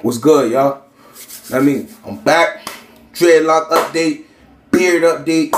What's good, y'all? I mean, I'm back. Dreadlock update, beard update.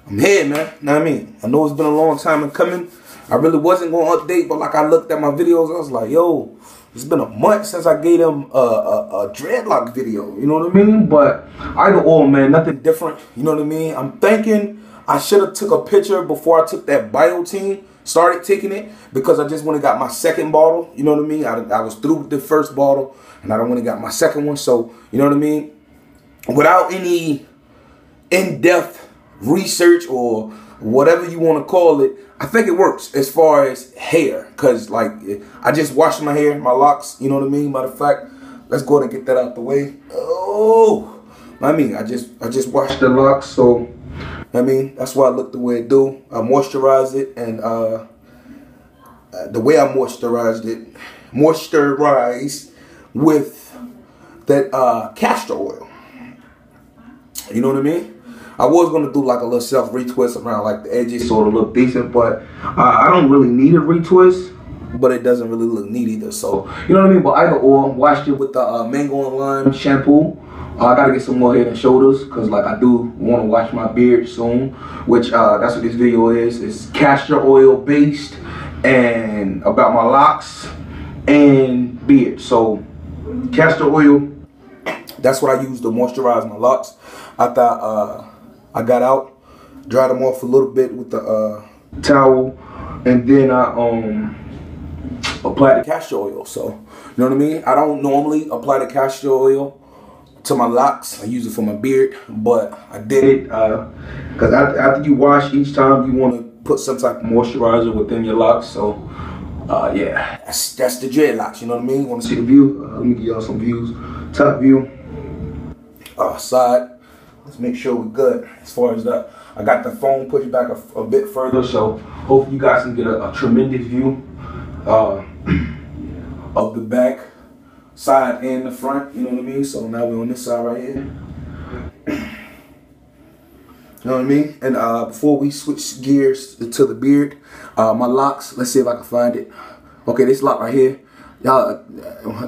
I'm here, man. Know what I mean? I know it's been a long time in coming. I really wasn't going to update, but like I looked at my videos, I was like, yo, it's been a month since I gave them a dreadlock video. You know what I mean? But either or, man, nothing different. You know what I mean? I'm thinking I should have took a picture before I took that biotin. Started taking it because I just went and got my second bottle. You know what I mean? I was through with the first bottle and I don't want to got my second one. So, you know what I mean? Without any in-depth research or whatever you want to call it, I think it works as far as hair. Because, like, I just washed my hair, my locks, you know what I mean? Matter of fact, let's go ahead and get that out the way. Oh, I mean, I just washed the locks, so I mean, that's why I look the way it do. I moisturize it, and the way I moisturized with that castor oil. You know what I mean? I was gonna do like a little self retwist around like the edges so it'll look decent, but I don't really need a retwist, but it doesn't really look neat either. So you know what I mean? But either or, washed it with the mango and lime shampoo. I gotta get some more head and shoulders because like I do want to wash my beard soon, which that's what this video is. It's castor oil based and about my locks and beard. So castor oil, that's what I use to moisturize my locks. I thought I got out, dried them off a little bit with the towel, and then I applied the castor oil. So you know what I mean? I don't normally apply the castor oil to my locks. I use it for my beard, but I did it because after you wash each time, you want to put some type of moisturizer within your locks. So yeah, that's the dreadlocks. You know what I mean? You want to see the view? Let me give y'all some views. Top view, side. Let's make sure we're good as far as that. I got the phone pushed back a bit further, so hopefully you guys can get a tremendous view of the back, side and the front, you know what I mean? So now we're on this side right here. You know what I mean? And before we switch gears to the beard, my locks, let's see if I can find it. Okay, this lock right here. Y'all,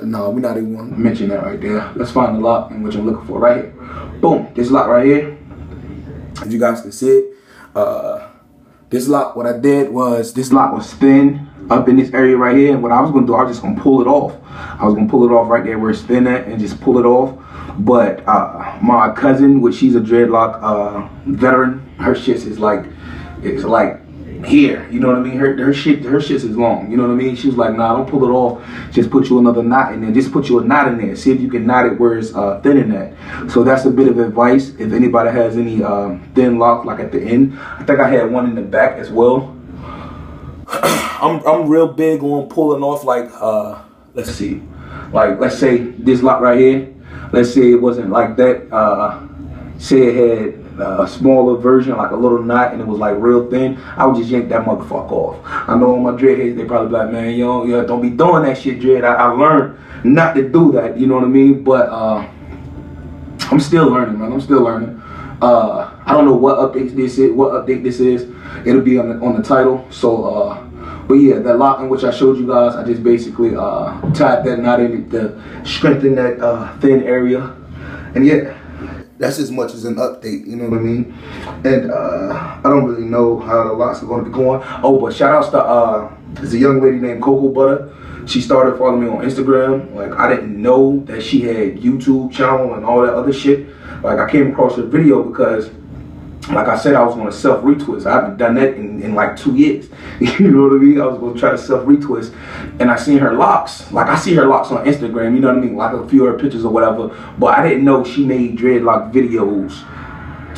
no, we're not even going to mention that right there. Let's find the lock and what I'm looking for right here. Boom, this lock right here. As you guys can see it, this lock, what I did was, this lock was thin up in this area right here. And what I was going to do, I was just going to pull it off. I was going to pull it off right there where it's thin at and just pull it off. But my cousin, which she's a dreadlock veteran, her shit is like, it's like here, you know what I mean? Her shit is long, you know what I mean? She was like, nah, don't pull it off. Just put you another knot in there. Just put you a knot in there. See if you can knot it where it's thin in that. So that's a bit of advice. If anybody has any thin locks, like at the end. I think I had one in the back as well. I'm real big on pulling off like, let's see. Like, let's say this lock right here. Let's say it wasn't like that. Say it had a smaller version, like a little knot, and it was like real thin. I would just yank that motherfucker off. I know on my dreadheads, they probably be like, man, yo, don't be doing that shit, dread. I learned not to do that, you know what I mean? But I'm still learning, man. I'm still learning. I don't know what update this is. It'll be on the title. So but yeah, that lock in which I showed you guys, I just basically tied that knot in it to strengthen that thin area. And yeah, that's as much as an update, you know what I mean? And I don't really know how the locks are going to be going. Oh, but shout outs to there's a young lady named Cocoa Butter. She started following me on Instagram. Like, I didn't know that she had YouTube channel and all that other shit. Like, I came across her video because, like I said, I was going to self-retwist. I haven't done that in like 2 years. You know what I mean? I was going to try to self-retwist. And I seen her locks. Like, I see her locks on Instagram, you know what I mean? Like a few of her pictures or whatever. But I didn't know she made dreadlock videos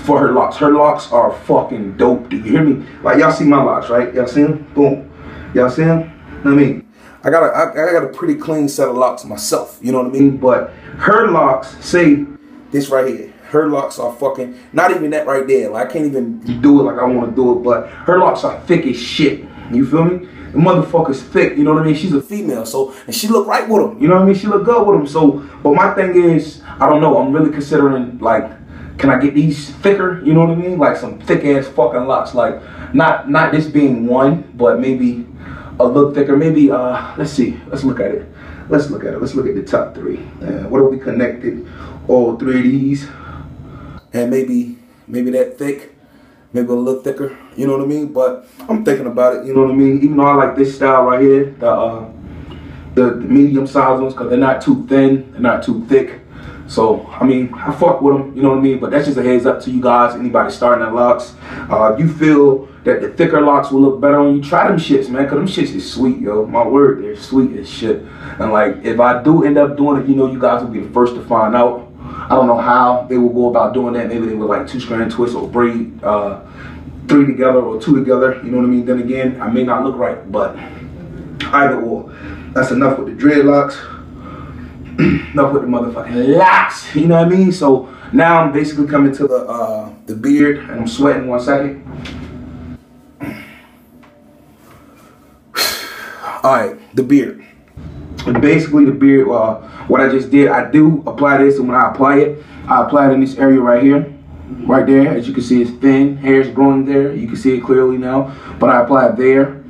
for her locks. Her locks are fucking dope. Do you hear me? Like, y'all see my locks, right? Y'all see them? Boom. Y'all see them? I mean, I got a pretty clean set of locks myself. You know what I mean? But her locks, say this right here. Her locks are fucking, not even that right there. Like, I can't even do it like I want to do it, but her locks are thick as shit. You feel me? The motherfucker's thick, you know what I mean? She's a female, so, and she look right with them. You know what I mean? She look good with them. So, but my thing is, I don't know. I'm really considering, like, can I get these thicker? You know what I mean? Like some thick ass fucking locks. Like, not this being one, but maybe a little thicker. Maybe, let's see. Let's look at it. let's look at it. Let's look at the top 3. What if we connected all 3 of these? And maybe that thick, maybe a little thicker, you know what I mean? But I'm thinking about it, you know what I mean? Even though I like this style right here, the medium size ones, because they're not too thin, they're not too thick. So, I mean, I fuck with them, you know what I mean? But that's just a heads up to you guys, anybody starting at locks. If you feel that the thicker locks will look better on you, try them shits, man, because them shits is sweet, yo. My word, they're sweet as shit. And, like, if I do end up doing it, you know, you guys will be the first to find out. I don't know how they will go about doing that. Maybe they would like 2-strand twist or braid 3 together or 2 together, you know what I mean? Then again, I may not look right, but either or. That's enough with the dreadlocks. Enough with the motherfucking locks, you know what I mean? So now I'm basically coming to the beard, and I'm sweating 1 second. All right, the beard. And basically the beard, what I just did, I do apply this, and when I apply it in this area right here, right there. As you can see, it's thin, hair is growing there. You can see it clearly now, but I apply it there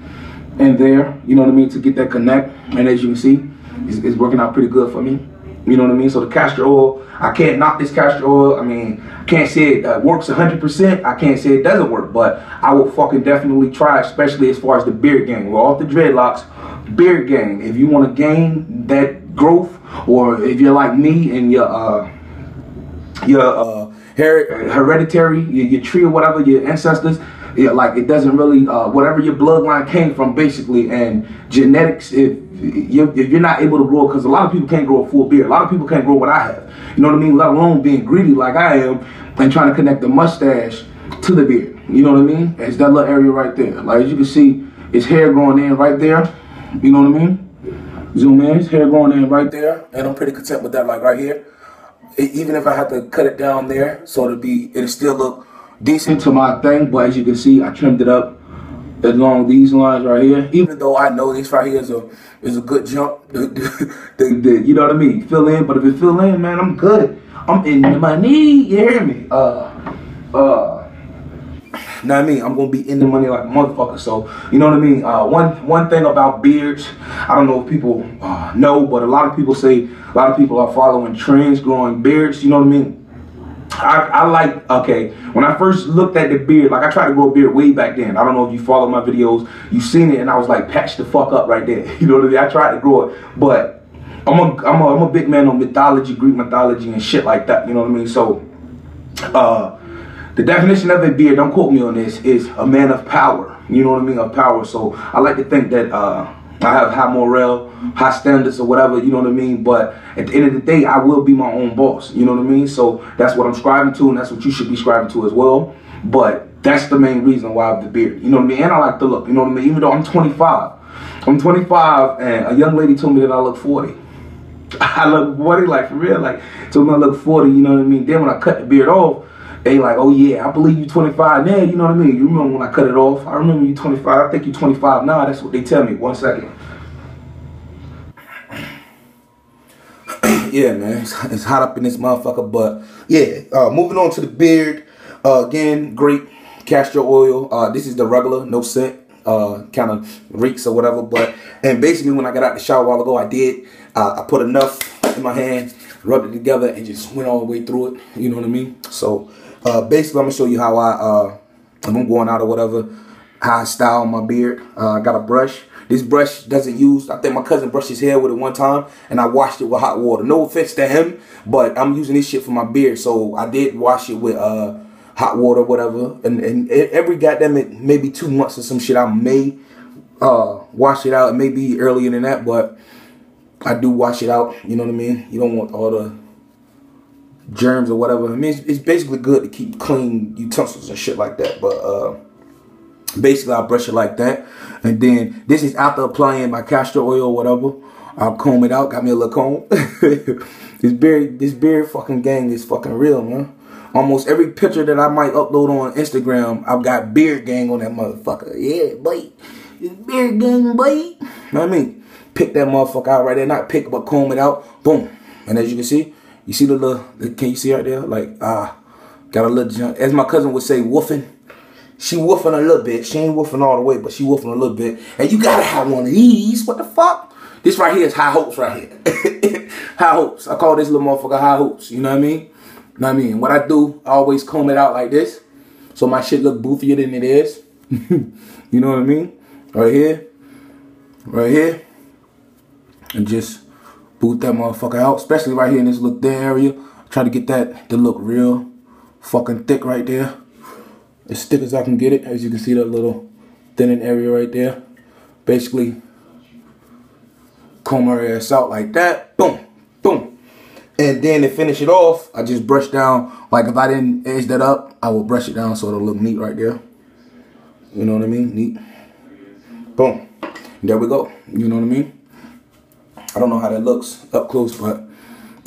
and there, you know what I mean, to get that connect. And as you can see, it's working out pretty good for me, you know what I mean? So the castor oil, I can't knock this castor oil. I mean, I can't say it works 100%. I can't say it doesn't work, but I will fucking definitely try, especially as far as the beard game. We're off the dreadlocks, beard game. If you want to gain that growth, or if you're like me and your hereditary, your tree or whatever, your ancestors, like it doesn't really, whatever your bloodline came from basically, and genetics, if you're not able to grow, because a lot of people can't grow a full beard. A lot of people can't grow what I have, you know what I mean, let alone being greedy like I am and trying to connect the mustache to the beard, you know what I mean? It's that little area right there. Like as you can see, it's hair growing in right there, you know what I mean? Zoom in, it's hair growing in right there, and I'm pretty content with that, like right here. Even if I have to cut it down there, so it'll still look decent to my thing, but as you can see, I trimmed it up along these lines right here. Even though I know this right here is a good jump, you know what I mean, fill in. But if it fill in, man, I'm good. I'm in the money. You hear me? Know what I mean? I'm gonna be in the money like a motherfucker. So you know what I mean. One thing about beards, I don't know if people know, but a lot of people say a lot of people are following trends, growing beards. You know what I mean? I like, okay, when I first looked at the beard, like I tried to grow a beard way back then. I don't know if you follow my videos, you've seen it, and I was like, patch the fuck up right there. You know what I mean? I tried to grow it, but I'm a big man on mythology, Greek mythology and shit like that. You know what I mean? So, the definition of a beard, don't quote me on this, is a man of power. You know what I mean? Of power. So I like to think that I have high morale, high standards or whatever, you know what I mean? But at the end of the day, I will be my own boss, you know what I mean? So that's what I'm striving to, and that's what you should be striving to as well. But that's the main reason why I have the beard, you know what I mean? And I like to look, you know what I mean? Even though I'm 25. I'm 25, and a young lady told me that I look 40. I look 40, like for real, like told me I look 40, you know what I mean? Then when I cut the beard off, they like, oh yeah, I believe you 25 now, you know what I mean? You remember when I cut it off? I remember you 25, I think you 25 now, that's what they tell me. 1 second. Yeah, man, it's hot up in this motherfucker, but yeah, moving on to the beard. Again, great castor oil. This is the regular, no scent, kind of reeks or whatever, but, and basically when I got out the shower a while ago, I put enough in my hand, rubbed it together, and just went all the way through it, you know what I mean? So, basically, I'm gonna show you how if I'm going out or whatever, how I style my beard. I got a brush. This brush doesn't use, I think my cousin brushed his hair with it one time, and I washed it with hot water. No offense to him, but I'm using this shit for my beard, so I did wash it with hot water, whatever. And every goddamn maybe 2 months or some shit, I may wash it out. It may be earlier than that, but I do wash it out, you know what I mean? You don't want all the germs or whatever. I mean, it's basically good to keep clean utensils and shit like that, but basically I brush it like that. And then this is after applying my castor oil or whatever. I'll comb it out, got me a little comb. This beard fucking gang is fucking real, man. Almost every picture that I might upload on Instagram, I've got beard gang on that motherfucker. Yeah, boy. It's beard gang, boy. You know what I mean? Pick that motherfucker out right there. Not pick, but comb it out. Boom. And as you can see the little, can you see right there? Like, got a little junk. As my cousin would say, woofing. She woofing a little bit. She ain't woofing all the way, but she woofing a little bit. And you gotta have one of these. What the fuck? This right here is high hopes right here. High hopes. I call this little motherfucker high hopes. You know what I mean? You know what I mean? What I do, I always comb it out like this. So my shit look boofier than it is. You know what I mean? Right here. Right here. And just boot that motherfucker out. Especially right here in this little thin area. Try to get that to look real fucking thick right there. As thick as I can get it. As you can see that little thinning area right there. Basically, comb her ass out like that. Boom. Boom. And then to finish it off, I just brush down. Like if I didn't edge that up, I will brush it down so it'll look neat right there. You know what I mean? Neat. Boom. There we go. You know what I mean? I don't know how that looks up close, but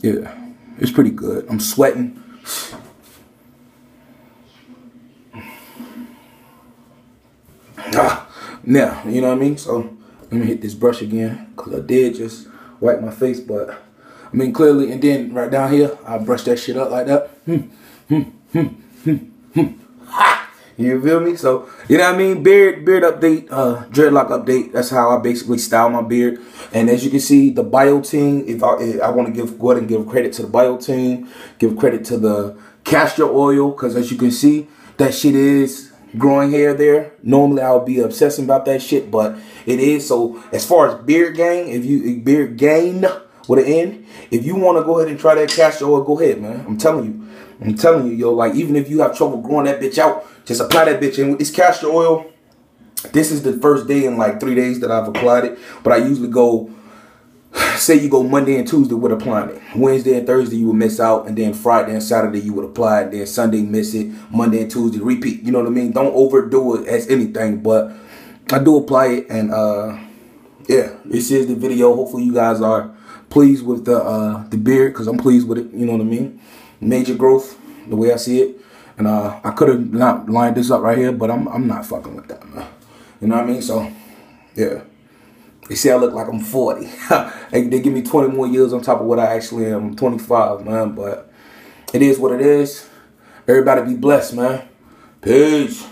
yeah, it's pretty good. I'm sweating. Now, you know what I mean? So let me hit this brush again, because I did just wipe my face, but I mean clearly, and then right down here, I brush that shit up like that. You feel me? So, you know what I mean? Beard update, dreadlock update. That's how I basically style my beard. And as you can see, the bio team, if I want to go ahead and give credit to the bio team, give credit to the Castor Oil, because as you can see, that shit is growing hair there. Normally I would be obsessing about that shit, but it is. So as far as beard gain, beard gain with an N, if you want to go ahead and try that Castor Oil, go ahead, man. I'm telling you, yo, like even if you have trouble growing that bitch out, just apply that bitch in with this Castor Oil. This is the first day in like 3 days that I've applied it, but I usually go, say you go Monday and Tuesday with applying it. Wednesday and Thursday you would miss out, and then Friday and Saturday you would apply it, then Sunday miss it, Monday and Tuesday repeat. You know what I mean? Don't overdo it as anything, but I do apply it, and yeah, this is the video. Hopefully you guys are pleased with the beard, because I'm pleased with it. You know what I mean? Major growth, the way I see it. And I could have not lined this up right here, but I'm not fucking with that, man. You know what I mean? So yeah. They say I look like I'm 40. They give me 20 more years on top of what I actually am. I'm 25, man. But it is what it is. Everybody be blessed, man. Peace.